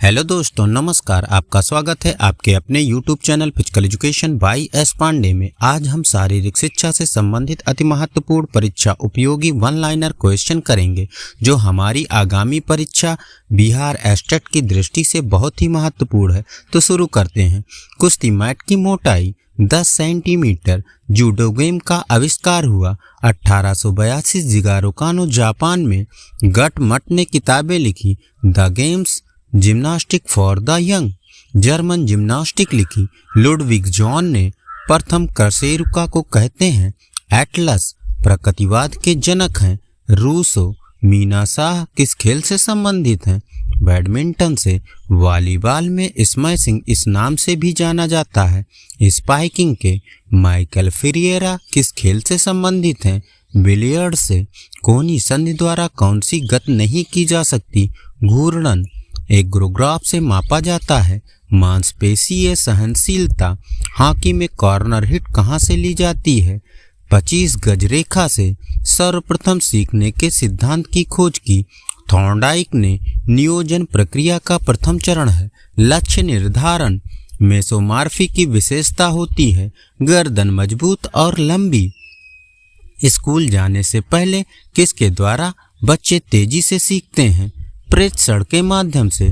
Hello दोस्तों, नमस्कार। आपका स्वागत है आपके अपने YouTube channel physical education by S Pandey में। आज हम शारीरिक शिक्षा से संबंधित अति महत्वपूर्ण परीक्षा उपयोगी वन लाइनर क्वेश्चन करेंगे जो हमारी आगामी परीक्षा बिहार एस्टेट की दृष्टि से बहुत ही महत्वपूर्ण है। तो शुरू करते हैं। कुश्ती मैट की मोटाई 10 सेंटीमीटर। जूडो गेम का आविष्कार हुआ 1882। जिगारो कानो जापान में। गट मट ने किताबें लिखी। The games gymnastic for the young. German gymnastic लिखी। लुडविग जॉन ने। प्रथम कर्सेरुका को कहते हैं एटलस। प्रकृतिवाद के जनक हैं रूसो। मीना शाह किस खेल से संबंधित हैं? बैडमिंटन से। वॉलीबॉल में स्मैशिंग इस नाम से भी जाना जाता है। स्पाइकिंग के। माइकल फिरिएरा किस खेल से संबंधित हैं? बिलियर्ड से। कोनी संधि द्वारा कौन सी गति नहीं की जा सकती? घूर्णन। एक ग्रोग्राफ से मापा जाता है। मांसपेशीय सहनशीलता। हॉकी में कॉर्नर हिट कहाँ से ली जाती है? 25 गज रेखा से। सर्वप्रथम सीखने के सिद्धांत की खोज की थॉर्नडाइक ने। नियोजन प्रक्रिया का प्रथम चरण है लक्ष्य निर्धारण। मेसोमॉर्फी की विशेषता होती है गर्दन मजबूत और लंबी। स्कूल जाने से पहले किसके द्वारा बच्चे तेजी से सीखते हैं? प्रेषण के माध्यम से।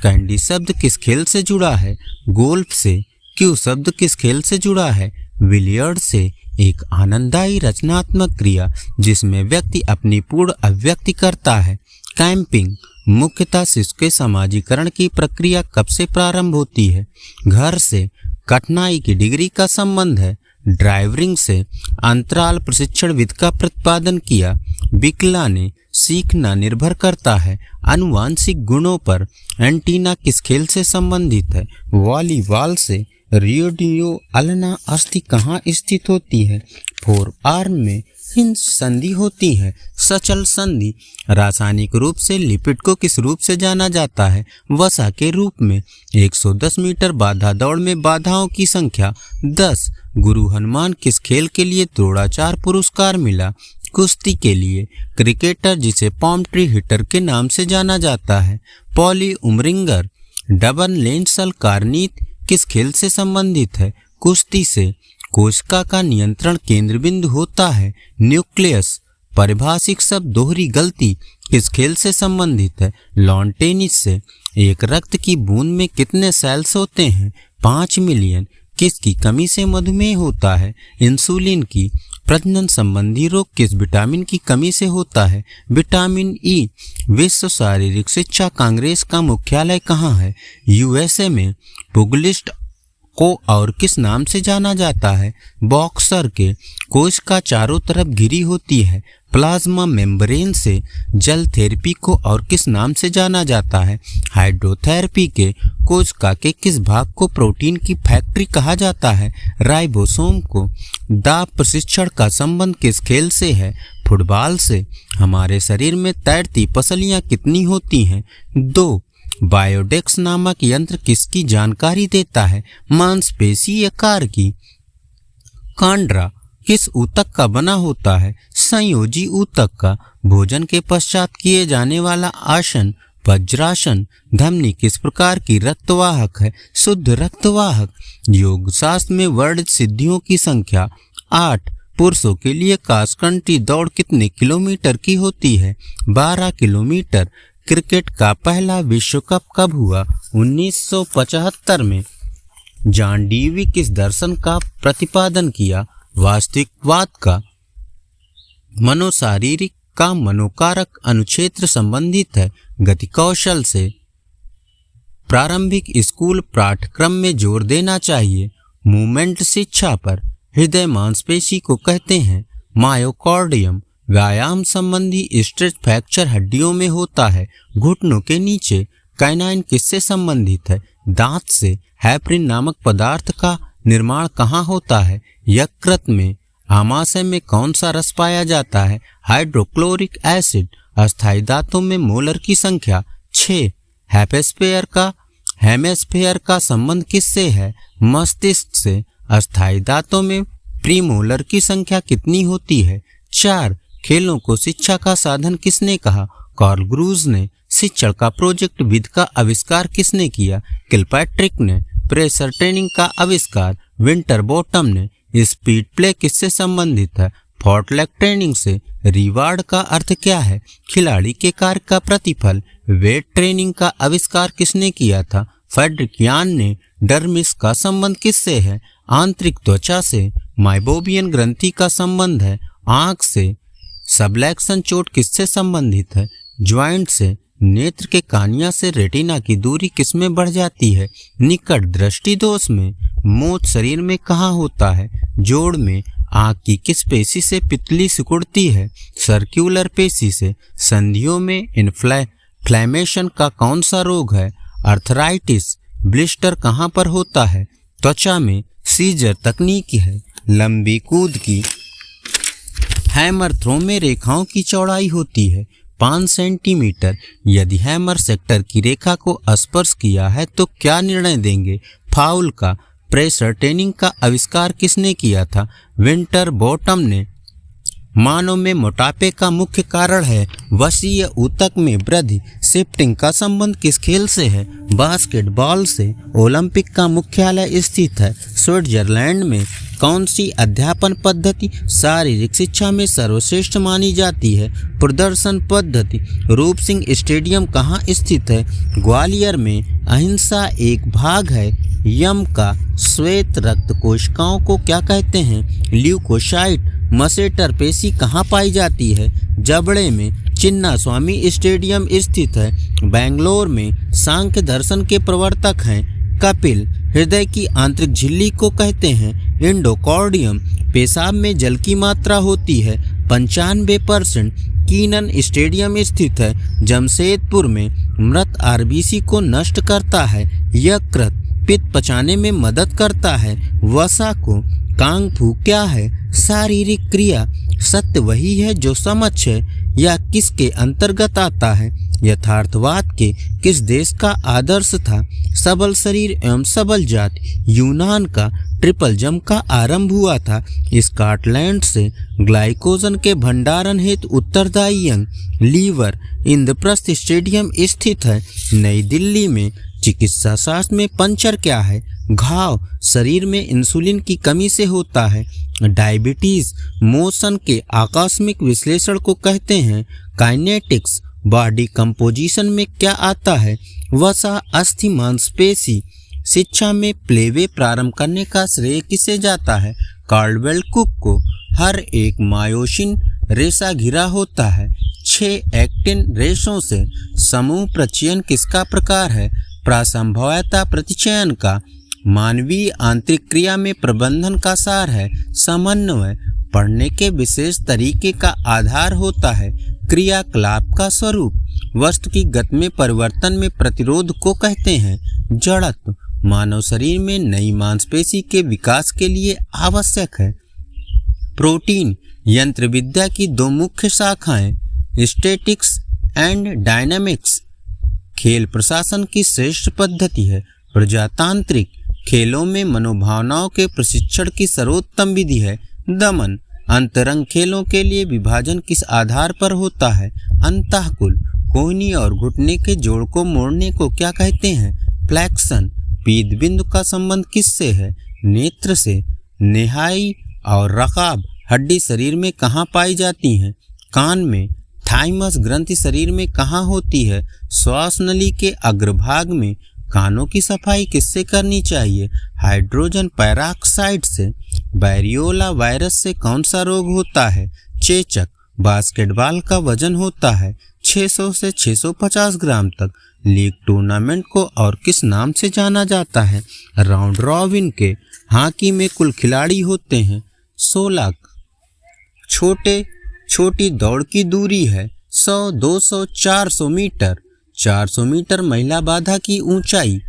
कैंडी शब्द किस खेल से जुड़ा है? गोल्फ से। क्यू शब्द किस खेल से जुड़ा है? बिलियर्ड से। एक आनंददायी रचनात्मक क्रिया जिसमें व्यक्ति अपनी पूर्ण अभिव्यक्ति करता है। कैंपिंग। मुख्यतः शिशु के समाजीकरण की प्रक्रिया कब से प्रारंभ होती है? घर से। कठिनाई की डिग्री का संबंध है ड्राइविंग से। अंतराल प्रशिक्षण विधि का प्रतिपादन किया बिकला ने। सीखना निर्भर करता है आनुवांशिक गुणों पर। एंटीना किस खेल से संबंधित है? वॉलीबॉल से। रियोडियो अल्ना अस्थि कहाँ स्थित होती है? फोर आर्म में। हिंज संधि होती है सचल संधि। रासायनिक रूप से लिपिड को किस रूप से जाना जाता है? वसा के रूप में। 110 मीटर बाधा दौड़ में बाधाओं की संख्या 10। गुरु हनुमान किस खेल के लिए द्रोणाचार्य पुरस्कार मिला? कुश्ती के लिए। क्रिकेटर जिसे पॉम ट्री हिटर के नाम से जाना जाता है पॉली उमरिंगर। डबल लेंसल कार्नित किस खेल से संबंधित है? कुश्ती से। कोशिका का नियंत्रण केंद्र बिंदु होता है न्यूक्लियस। पारिभाषिक शब्द दोहरी गलती किस खेल से संबंधित है? लॉन टेनिस से। एक रक्त की बूंद में कितने सेल्स होते हैं? 5 मिलियन। किसकी कमी से मधुमेह होता है? इंसुलिन की। प्रजनन संबंधी रोग किस विटामिन की कमी से होता है? Vitamin E. विश्व शारीरिक शिक्षा कांग्रेस का मुख्यालय कहाँ है? यूएसए में। पुगलिस्ट को और किस नाम से जाना जाता है? बॉक्सर के। कोशिका चारों तरफ घिरी होती है प्लाज्मा मेम्ब्रेन से। जल थेरेपी को और किस नाम से जाना जाता है? हाइड्रोथेरेपी के। कोशिका के किस भाग को प्रोटीन की फैक्ट्री कहा जाता है? राइबोसोम को। दाब प्रशिक्षण का संबंध किस खेल से है? फुटबॉल से। हमारे शरीर में तैरती पसलियां कितनी होती हैं? 2। बायोडेक्स नामक यंत्र किसकी जानकारी देता है? मांसपेशी आकार की। कांड्रा किस ऊतक का बना होता है? संयोजी ऊतक का। भोजन के पश्चात किए जाने वाला आसन वज्रासन। धमनी किस प्रकार की रक्तवाहक है? शुद्ध रक्तवाहक। योग शास्त्र में वर्ण सिद्धियों की संख्या 8। पुरुषों के लिए क्रॉस कंट्री दौड़ कितने किलोमीटर की होती है? 12 किलोमीटर। क्रिकेट का पहला विश्व कप कब हुआ? 1975 में। जॉन डीवी किस दर्शन का प्रतिपादन किया? वास्तविकवाद का। मनोशारीरिक का मनोकारक अनुक्षेत्र संबंधित है गति कौशल से। प्रारंभिक स्कूल पाठ्यक्रम में जोर देना चाहिए मूवमेंट शिक्षा पर। हृदय मांसपेशी को कहते हैं मायोकार्डियम। व्यायाम संबंधी स्ट्रेच फ्रैक्चर हड्डियों में होता है घुटनों के नीचे। कैनाइन किससे संबंधित है? दांत से। हैपरिन नामक पदार्थ का निर्माण कहाँ होता है? यकृत में। आमाशय में कौन सा रस पाया जाता है? Hydrochloric acid. अस्थायी दांतों में मोलर की संख्या 6। हेमेस्फेयर का संबंध किससे है? मस्तिष्क से। अस्थायी दांतों में प्रीमोलर की संख्या कितनी होती है? 4। खेलों को शिक्षा का साधन किसने कहा? कार्ल ग्रूज ने। शिक्षण का प्रोजेक्ट विद का आविष्कार किसने किया? किलपैट्रिक ने। प्रेशर ट्रेनिंग का आविष्कार विंटर बॉटम ने। स्पीड प्ले किससे संबंधित है? फॉर्टलैक ट्रेनिंग से। रिवार्ड का अर्थ क्या है? खिलाड़ी के कार्य का प्रतिफल। वेट ट्रेनिंग का आविष्कार किसने किया था? फेड्रिकियान ने। डर्मिस का संबंध किससे है? आंतरिक त्वचा से। माइबोबियन ग्रंथि का संबंध है आंख से। सबलैक्सन चोट किससे संबंधित है? ज्वाइंट से। नेत्र के कानिया से रेटिना की दूरी किसमें बढ़ जाती है? निकट दृष्टि दोष में। मोच शरीर में कहाँ होता है? जोड़ में। आंख की किस पेशी से पित्तली सिकुड़ती है? सर्कुलर पेशी से। संधियों में इन्फ्लेमेशन का कौन सा रोग है? अर्थराइटिस। ब्लिस्टर कहाँ पर होता है? त्वचा में। सीजर तकनीक है लंबी कूद की। हैमर थ्रो में रेखाओं की चौड़ाई होती है 5 सेंटीमीटर। यदि हैमर सेक्टर की रेखा को स्पर्श किया है तो क्या निर्णय देंगे? फाउल का। प्रेशर ट्रेनिंग का आविष्कार किसने किया था? विंटर बॉटम ने। मानव में मोटापे का मुख्य कारण है वसीय ऊतक में वृद्धि। शिफ्टिंग का संबंध किस खेल से है? बास्केटबॉल से। ओलंपिक का मुख्यालय स्थित है स्विट्जरलैंड में। कौन सी अध्यापन पद्धति शारीरिक शिक्षा में सर्वश्रेष्ठ मानी जाती है? प्रदर्शन पद्धति। रूप सिंह स्टेडियम कहाँ स्थित है? ग्वालियर में। अहिंसा एक भाग है यम का। श्वेत रक्त कोशिकाओं को क्या कहते हैं? ल्यूकोसाइट। मसेटर पेशी कहाँ पाई जाती है? जबड़े में। चिन्ना स्वामी स्टेडियम स्थित है बेंगलोर में। सांख्य दर्शन के प्रवर्तक हैं कपिल। हृदय की आंतरिक झिल्ली को कहते हैं एंडोकार्डियम। पेशाब में जल की मात्रा होती है 95%। कीनन स्टेडियम स्थित है जमशेदपुर में। मृत आरबीसी को नष्ट करता है यकृत। पित्त पचाने में मदद करता है वसा को। कांग फू क्या है? शारीरिक क्रिया। सत्य वही है जो समझ है या किसके अंतर्गत आता है? यथार्थवाद के किस देश का आदर्श था? सबल शरीर एवं सबल जाति। यूनान का। ट्रिपल जंप का आरंभ हुआ था स्कॉटलैंड से। ग्लाइकोजन के भंडारण हेतु उत्तरदायी अंग लीवर। इंद्रप्रस्थ स्टेडियम स्थित है नई दिल्ली में। चिकित्सा शास्त्र में पंचर क्या है? घाव। शरीर में इंसुलिन की कमी से होता है डायबिटीज। मोशन के आकस्मिक विश्लेषण को कहते हैं काइनेटिक्स। बॉडी कंपोजिशन में क्या आता है? वसा, अस्थि, मांसपेशी। शिक्षा में प्लेवे प्रारंभ करने का श्रेय किसे जाता है? कार्लवेल कुक को। हर एक मायोसिन रेशा घिरा होता है 6 एक्टिन रेशों से। समूह प्रचयन किसका प्रकार है? प्रासंभवता प्रतिचयन का। मानवीय आंतरिक क्रिया में प्रबंधन का सार है समन्वय। पढ़ने के विशेष तरीके का आधार होता है क्रियाकलाप का स्वरूप। वस्तु की गति में परिवर्तन में प्रतिरोध को कहते हैं जड़त्व। मानव शरीर में नई मांसपेशी के विकास के लिए आवश्यक है प्रोटीन। यंत्र विद्या की 2 मुख्य शाखाएं स्टैटिक्स एंड डायनामिक्स। खेल प्रशासन की श्रेष्ठ पद्धति है प्रजातांत्रिक। खेलों में मनोभावनाओं के प्रशिक्षण की सर्वोत्तम विधि है दमन। अंतरंग खेलों के लिए विभाजन किस आधार पर होता है? अंतःकुल। कोहनी और घुटने के जोड़ को मोड़ने को क्या कहते हैं? फ्लेक्शन। पीत बिंदु का संबंध किससे है? नेत्र से। नेहाई और रकाब हड्डी शरीर में कहाँ पाई जाती हैं? कान में। थाइमस ग्रंथि शरीर में कहाँ होती है? श्वास नली के अग्रभाग में। कानों की सफाई किससे करनी चाहिए? हाइड्रोजन पेरोक्साइड से। बैरियोला वायरस से कौन सा रोग होता है? चेचक। बास्केटबॉल का वजन होता है 600 से 650 ग्राम तक। लीग टूर्नामेंट को और किस नाम से जाना जाता है? राउंड रॉबिन के। हॉकी में कुल खिलाड़ी होते हैं 16। छोटी दौड़ की दूरी है 100, 200, 400 मीटर। 400 मीटर महिला बाधा की ऊंचाई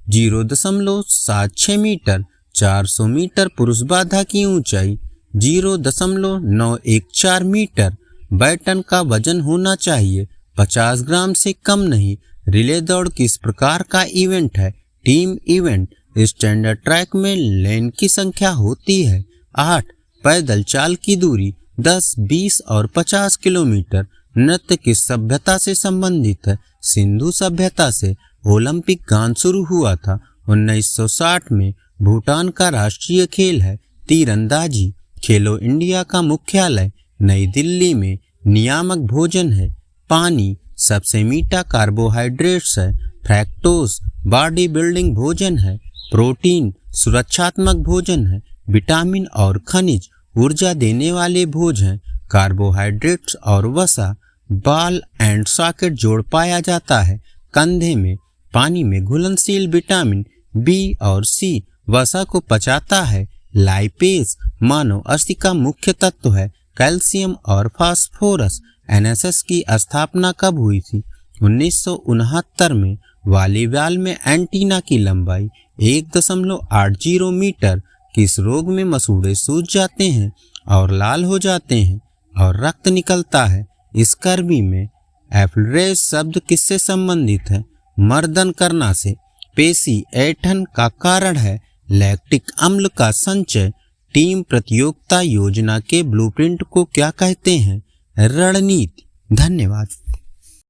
0.76 मीटर। 400 मीटर पुरुष बाधा की ऊंचाई 0.914 मीटर। बैटन का वजन होना चाहिए 50 ग्राम से कम नहीं। रिले दौड़ किस प्रकार का इवेंट है? Team event. स्टैंडर्ड ट्रैक में लेन की संख्या होती है 8। पैदल चाल की दूरी 10, 20 और 50 किलोमीटर। नृत्य किस सभ्यता से संबंधित है? सिंधु सभ्यता से ओलंपिक गान शुरू हुआ था। 1960 में भूटान का राष्ट्रीय खेल है तीरंदाजी। खेलो इंडिया का मुख्यालय नई दिल्ली में। नियामक भोजन है पानी। सबसे मीठा कार्बोहाइड्रेट्स है फ्रैक्टोज। बॉडी बिल्डिंग भोजन है प्रोटीन। सुरक्षात्मक भोजन है विटामिन और खनिज। ऊर्जा देने वाले भोज हैं कार्बोहाइड्रेट्स और वसा। बाल एंड सॉकेट जोड़ पाया जाता है कंधे में। पानी में घुलनशील विटामिन बी और सी वसा को पचाता है। लाइपेज मानव अस्थि का मुख्य तत्व है कैल्शियम और फास्फोरस। एनएसएस की स्थापना कब हुई थी? 1969 में। वॉलीबॉल में एंटीना की लंबाई 1.80 मीटर। किस रोग में मसूड़े सूज जाते हैं और लाल हो जाते हैं और रक्त निकलता है? स्कर्वी में। एफ्लरेज शब्द किससे संबंधित है? मर्दन करना से। पेशी ऐंठन का कारण है लैक्टिक अम्ल का संचय। टीम प्रतियोगिता योजना के ब्लूप्रिंट को क्या कहते हैं? रणनीति। धन्यवाद।